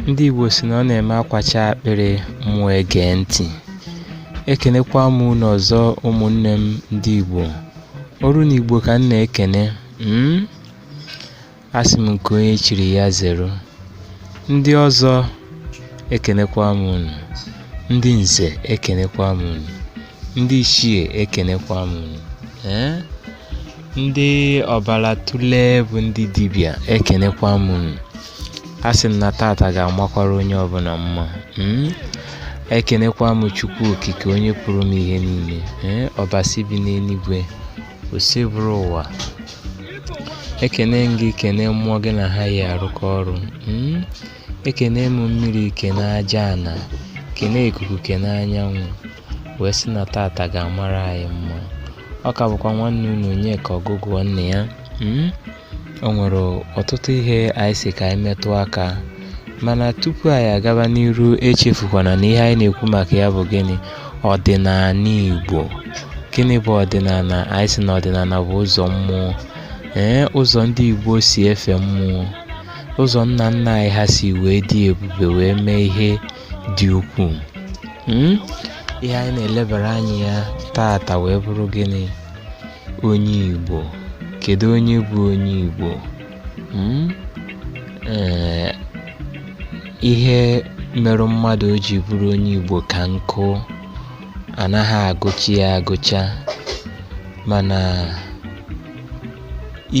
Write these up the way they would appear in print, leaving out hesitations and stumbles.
Ndị Igbo si na ọ na-eme akwacha akpịrị mmụọ ege ntị. Ekenekwa m unu ọzọ ụmụnne m ndị Igbo. Ọrụ n'Igbo ka m na-ekene. Asị m nke onye chiri ya zero. Ndị ọzọ ekenekwa m unu. Ndị nze ekenekwa m unu. Ndị ichie ekenekwa m unu. Ndị ọbara tụle bụ ndị dibịa ekenekwa m unu. Asị m na tata ga-amakwara onye ọbụla mma. Ekenekwa m Chukwu okike onye pụrụ m ihe niile. Ọbasi bi n'eluigwe, osebụrụ ụwa. Ekene m gị, kene mmụọ gị na ha yi arụkọ ọrụ. Ekene m mmiri, kene aja ana, kene ikuku, kene anyanwụ. Wee sị na tata ga-amara anyị mma. Ọ ka bụkwa nwanne unu Onye ka ọgụgụ nne ya. O nwere ọtụtụ ihe anyị si ka anyị metụ aka, mana tupu anyị agaba n'iru, echefukwana na ihe anyị na-ekwu maka ya bụ gịnị? Ọdịnala Igbo. Gịnị bụ ọdịnala? Anyị sị na ọdịnala bụ ụzọ mmụọ. Ụzọ ndị Igbo si efe mmụọ, ụzọ nna nna anyị ha si wee dị ebube wee mee ihe dị ukwuu. Ihe anyị na-elebara anyị ya tata wee bụrụ gịnị? Onye Igbo. Kedu onye bụ onye Igbo? Ihe mere mmadụ o ji bụrụ onye Igbo ka nkụ, anaghị agụcha ya agụcha, mana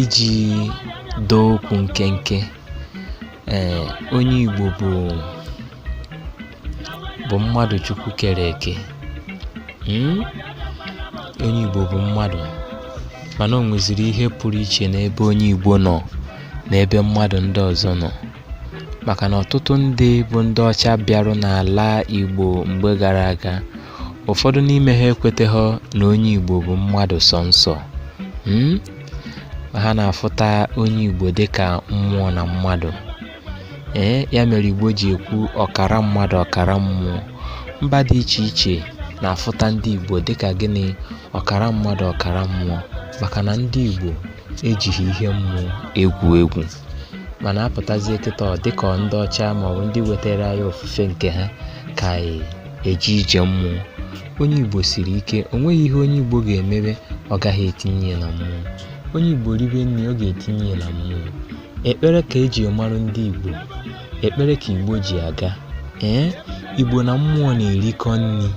iji doo okwu nkenke, onye Igbo bụ mmadụ Chukwu kere eke. Onye Igbo bụ mmadụ, mana o nweziri ihe pụrụ iche n'ebe onye Igbo nọ n'ebe mmadụ ndị ọzọ nọ, maka na ọtụtụ ndị bụ ndị ọcha bịarụ n'ala Igbo mgbe gara aga, ụfọdụ n'ime ha ekweteghị na onye Igbo bụ mmadụ sọ nsọ. Ha na-afụta onye Igbo dịka mmụọ na mmadụ. Ya mere Igbo ji ekwu ọkara mmadụ ọkara mmụọ. Mba dị iche iche na-afụta ndị Igbo dịka gịnị? Ọkara mmadụ ọkara mmụọ, maka na ndị Igbo ejighị ihe mmụọ egwu. Mana apụtazie kịta dịka ndị ọcha maọbụ ndị wetara anyị ofufe nke ha ka anyị eji ije mmụọ. Onye Igbo siri ike. O nweghị ihe onye Igbo ga-emebe ọ gaghị etinye ya na mmụọ. Onye Igbo ribe nri, ọ ga-etinye ya na mmụọ. Ekpere ka eji marụ ndị Igbo. Ekpere ka Igbo ji aga. Igbo na mmụọ na-erikọ nri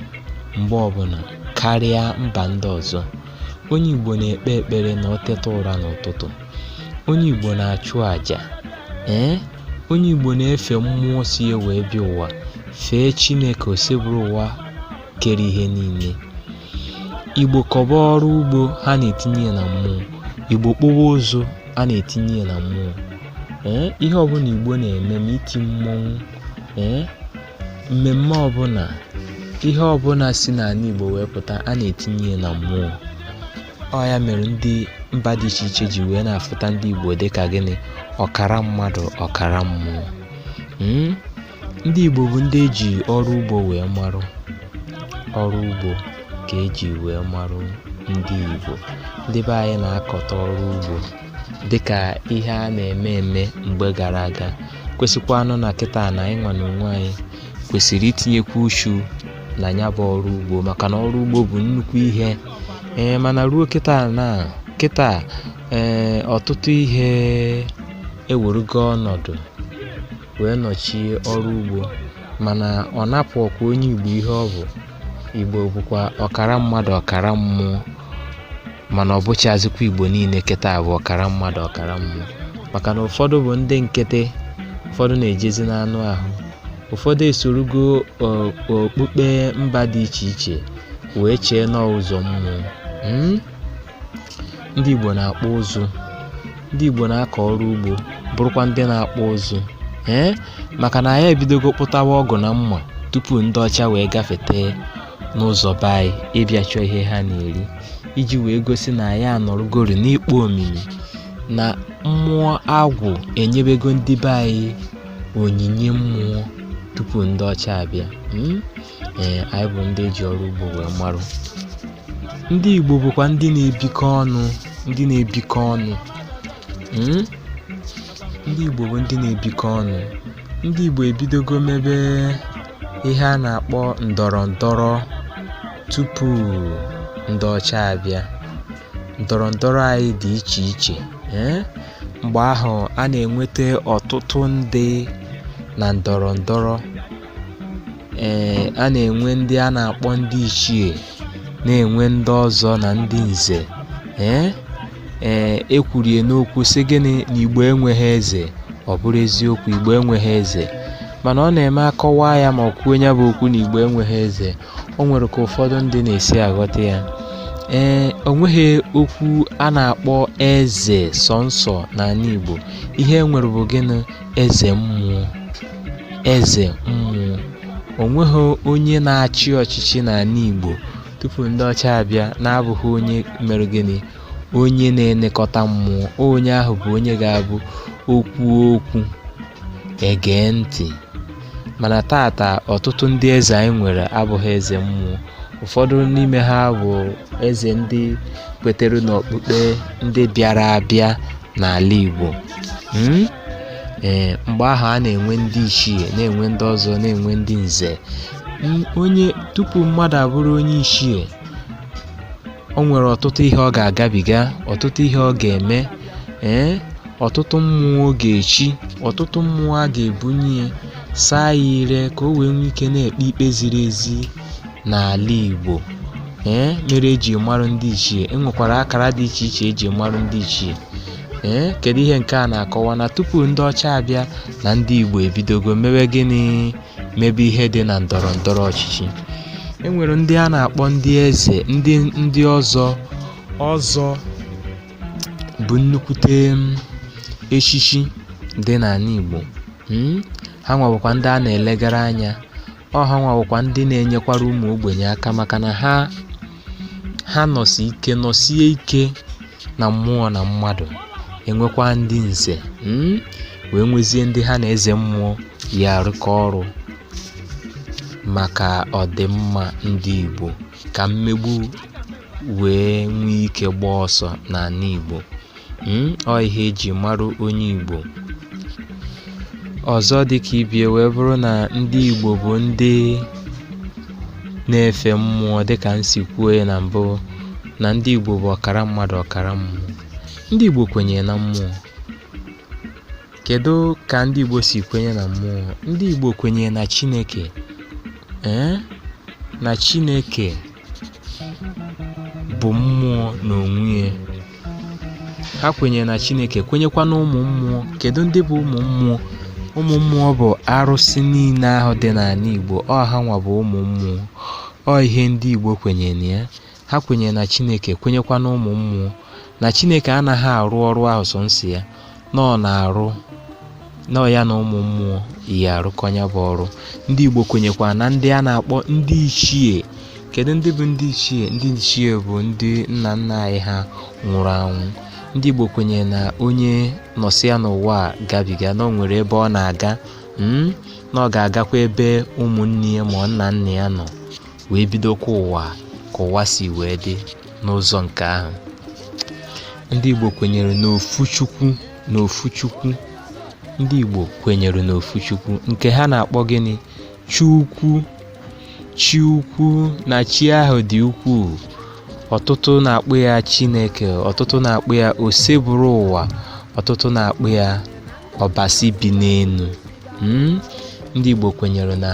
mgbe ọbụla karịa mba ndị ọzọ. Onye Igbo na-ekpe ekpere na oteta ụra n'ụtụtụ. Onye Igbo na-achụ àjà. Onye Igbo na-efe mmụọ si wee bịa ụwa, fee Chineke osebụrụ ụwa kere ihe niile. Igbo kọba ọrụ ugbo, ha na-etinye ya na mmụọ. Igbo kpụwa ụzụ, a na-etinye ya na mmụọ. Ihe ọbụla Igbo na-eme, ma iti mmọnwụ, mmemme ọbụla, ihe ọbụla si n'ala Igbo wee pụta, a na-etinye ya na mmụọ. Ọ ya mere ndị mba dị iche iche ji wee na-afụta ndị Igbo dịka gịnị? Ọkara mmadụ ọkara mmụọ. Ndị Igbo bụ ndị eji ọrụ ugbo wee marụ. Ọrụ ugbo ka eji wee marụ ndị Igbo. Ndị be anyị na-akọta ọrụ ugbo dịka ihe a na-eme mgbe gara aga. Kwesịkwanụ na kịta na anyị nwa n'onwe anyị kwesịrị itinyekwu uchu na ya bụ ọrụ ugbo, maka na ọrụ ugbo bụ nnukwu ihe. Mana ruo kịta ọtụtụ ihe ewerugo ọnọdụ wee nọchie ọrụ ugbo, mana ọ napụ ọkwa onye Igbo ihe ọ bụ. Igbo bụkwa ọkara mmadụ ọkara mmụọ, mana ọ bụchazikwa Igbo niile kịta bụ ọkara mmadụ ọkara mmụọ, maka na ụfọdụ bụ ndị nkịtị, ụfọdụ na-ejezi n'anụ ahụ, ụfọdụ esorugo okpukpe mba dị iche iche wee chee n'ụzọ mmụọ. Ndị Igbo na-akpụ ụzụ, ndị Igbo na-akọ ọrụ ugbo, bụrụkwa ndị na-akpụ ụzụ. Maka na anyị ebidogo kpụtawa ọgụ na mma tupu ndị ọcha wee gafete n'ụzọ be anyị ịbịa chọọ ihe ha na-eri, iji wee gosi na anyị anọrọgori n'ikpo omimi na mmụọ agwụ enyebego ndị be anyị onyinye mmụọ tupu ndị ọcha abịa. Anyị bụ ndị eji ọrụ ugbo wee marụ. Ndị Igbo bụkwa ndị na-ebikọ ọnụ. ndị Igbo bụ ndị na-ebikọ ọnụ. Ndị Igbo ebidogo mebe ihe a na-akpọ ndọrọ ndọrọ tupu ndị ọcha abịa. Ndọrọ ndọrọ anyị dị iche iche. Mgbe ahụ a na-enweta ọtụtụ ndị na ndọrọ ndọrọ. A na-enwe ndị a na-akpọ ndị ichie, na-enwe ndị ọzọ na ndị nze. Ekwurie n'okwu sị gịnị na Igbo enweghị eze. Ọ bụrụ eziokwu, Igbo enweghị eze, mana ọ na-eme akọwa ya ma ọ kwuo ya bụ okwu na Igbo enweghị eze. O nwere ka ụfọdụ ndị na-esi aghọta ya. O nweghị okwu a na-akpọ eze sọnsọ n'ala Igbo. Ihe enwere bụ gịnị? Eze mmụọ. Eze mmụọ. O nweghị onye na-achị ọchịchị n'ala Igbo tupu ndị ọcha abịa na-abụghị onye mere gịnị? Onye na-elekọta mmụọ. Onye ahụ bụ onye ga-abụ okwu ege ntị. Mana tata ọtụtụ ndị eze anyị nwere abụghị eze mmụọ. Ụfọdụ n'ime ha bụ eze ndị kwetere n'okpukpe ndị bịara abịa n'ala Igbo. Mgbe ahụ a na-enwe ndị ichie, na-enwe ndị ọzọ, na-enwe ndị nze. Tupu mmadụ abụrụ onye ichie, o nwere ọtụtụ ihe ọ ga-agabiga, ọtụtụ ihe ọ ga-eme. Ọtụtụ mmụọ ọ ga-echi, ọtụtụ mmụọ a ga-ebunye, saa ya ire ka o wee nwee ike na-ekpe ikpe ziri ezi n'ala Igbo. Mere eji marụ ndị ichie. Enwekwara akara dị iche iche eji marụ ndị ichie. Kedu ihe nke a na-akọwa? Na tupu ndị ọcha abịa na ndị Igbo ebidogo mewe gịnị? Mebe ihe dị na ndọrọ ndọrọ ọchịchị. Enwere ndị a na-akpọ ndị eze, ndị ọzọ bụ nnukwute echichi dị n'ala Igbo. Ha nwabụkwa ndị a na-elegara anya. Ha nwabụkwa ndị na-enyekwara ụmụ ogbenye aka, maka na ha nọsie ike na mmụọ na mmadụ. Enwekwa ndị nze, wee nwezie ndị ha na eze mmụọ ya arụkọ ọrụ maka ọdịmma ndị Igbo, ka mmegbu wee nwee ike gbaa ọsọ n'ala Igbo. Ọ ihe eji marụ onye Igbo. Ọzọ dịka ibie wee bụrụ na ndị Igbo bụ ndị na-efe mmụọ, dịka nsi kwuo ya na mbụ, na ndị Igbo bụ ọkara mmadụ ọkara mmụọ. Ndị Igbo kwenyere na mmụọ. Kedu ka ndị Igbo si kwenye na mmụọ? Ndị Igbo kwenyere na Chineke. Na Chineke bụ mmụọ n'onwe ya. Ha kwenyere na Chineke, kwenyekwa na ụmụ mmụọ. Kedu ndị bụ ụmụ mmụọ? Ụmụ mmụọ bụ arụsị niile ahụ dị n'ala Igbo. Ha nwa bụ ụmụ mmụọ. Ihe ndị Igbo kwenyere na ya. Ha kwenyere na Chineke, kwenyekwa na ụmụ mmụọ. Na Chineke anaghị arụ ọrụ ahụ sọnsọ ya. Nọ ya na ụmụ mmụọ yi arụkọnya bụ ọrụ. Ndị Igbo kwenyekwa na ndị a na-akpọ ndị ichie. Kedu ndị bụ ndị ichie? Ndị ichie bụ ndị nna nna anyị ha nwụrụ anwụ. Ndị Igbo kwenyere na onye nọsịa n'ụwa gabiga, na o nwere ebe ọ na-aga, na ọ ga-agakwa ebe ụmụnne ya ma nna nna ya nọ, wee bidokwa ụwa ka ụwa si wee dị n'ụzọ nke ahụ. Ndị Igbo kwenyere n'ofu Chukwu. Ndị Igbo kwenyere n'ofu Chukwu, nke ha na-akpọ gịnị? Chi ukwu. Na chi ahụ dị ukwuu. Ọtụtụ na-akpọ ya Chineke, ọtụtụ na-akpọ ya osebụrụ ụwa, ọtụtụ na-akpọ ya ọbasi bi n'elu. Ndị Igbo kwenyere na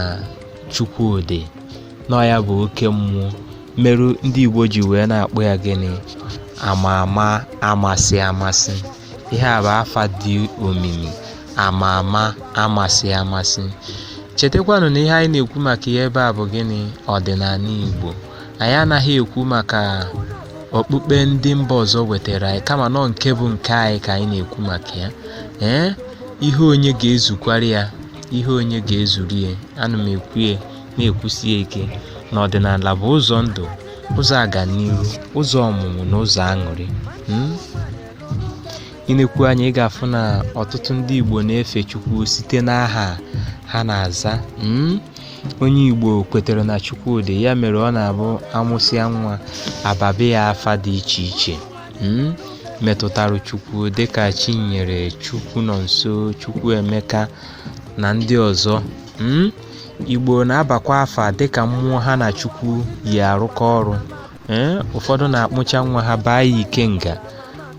Chukwudị, na ya bụ oke mmụọ. Merụ ndị Igbo ji wee na-akpọ ya gịnị? Ama amasị. Ihe a bụ afa dị omimi. Ama amasị. Chetakwanụ na ihe anyị na-ekwu maka ya ebe a bụ gịnị? Ọdịnala Igbo. Anyị anaghị ekwu maka okpukpe ndị mba ọzọ wetara anyị, kama nọ nke bụ nke anyị ka anyị na-ekwu maka ya. Ihe onye ga-ezukwara ya, ihe onye ga-ezuru ya. Ana m ekwu ya, na-ekwusie ike na ọdịnala bụ ụzọ ndụ, ụzọ aganihu, ụzọ ọmụmụ na ụzọ aṅụrị. Inekwu anya, ị ga-afụ na ọtụtụ ndị Igbo na-efe Chukwu site n'aha ha na-aza. Onye Igbo kwetere na Chukwudị, ya mere ọ na-abụ amụsịa nwa ababe ya afa dị iche iche. metụtara Chukwu dịka Chinyere, Chukwu nọ nso, Chukwu Emeka na ndị ọzọ. Igbo na-abakwa afa dịka mmụọ ha na Chukwu yi arụkọ ọrụ. Ụfọdụ na-akpụcha nwa ha baa ya ikenga.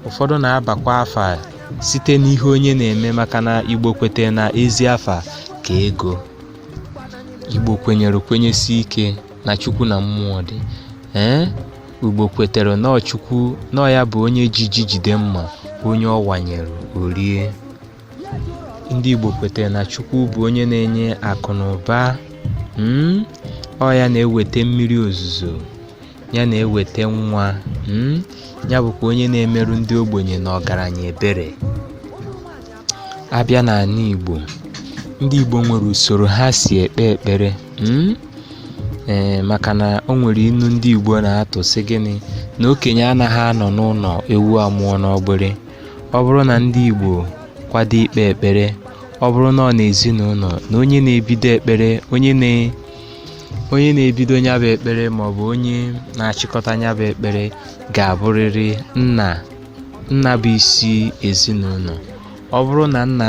Ụfọdụ na-abakwa afa site n'ihe onye na-eme, maka na Igbo kwete na ezi afa ka ego. Igbo kwenyesi ike na Chukwu na mmụọ dị. Igbo kwetere na Chukwu na ya bụ onye jide mma, onye ọ wanyere orie. Ndị Igbo kwetere na Chukwu bụ onye na-enye akụ na ụba. Ya na-eweta mmiri ozuzo, ya na-eweta nwa. Ya bụkwa onye na-emerụ ndị ogbenye na ọgaranya ebere. Abịa n'ala Igbo, ndị Igbo nwere usoro ha si ekpe ekpere. Maka na o nwere inu ndị Igbo na-atụ sị gịnị, na okenye anaghị anọ n'ụlọ ewu amụọ n'ọgbịrị. Ọ bụrụ na ndị Igbo kwado ikpe ekpere, ọ bụrụ na ọ na-ezinụlọ, na onye na-ebido ekpere, onye na-ebido nyabụ ekpere maọbụ onye na-achịkọta nyabụ ekpere ga-abụrịrị nna bụ isi ezinụlọ. Ọ bụrụ na nna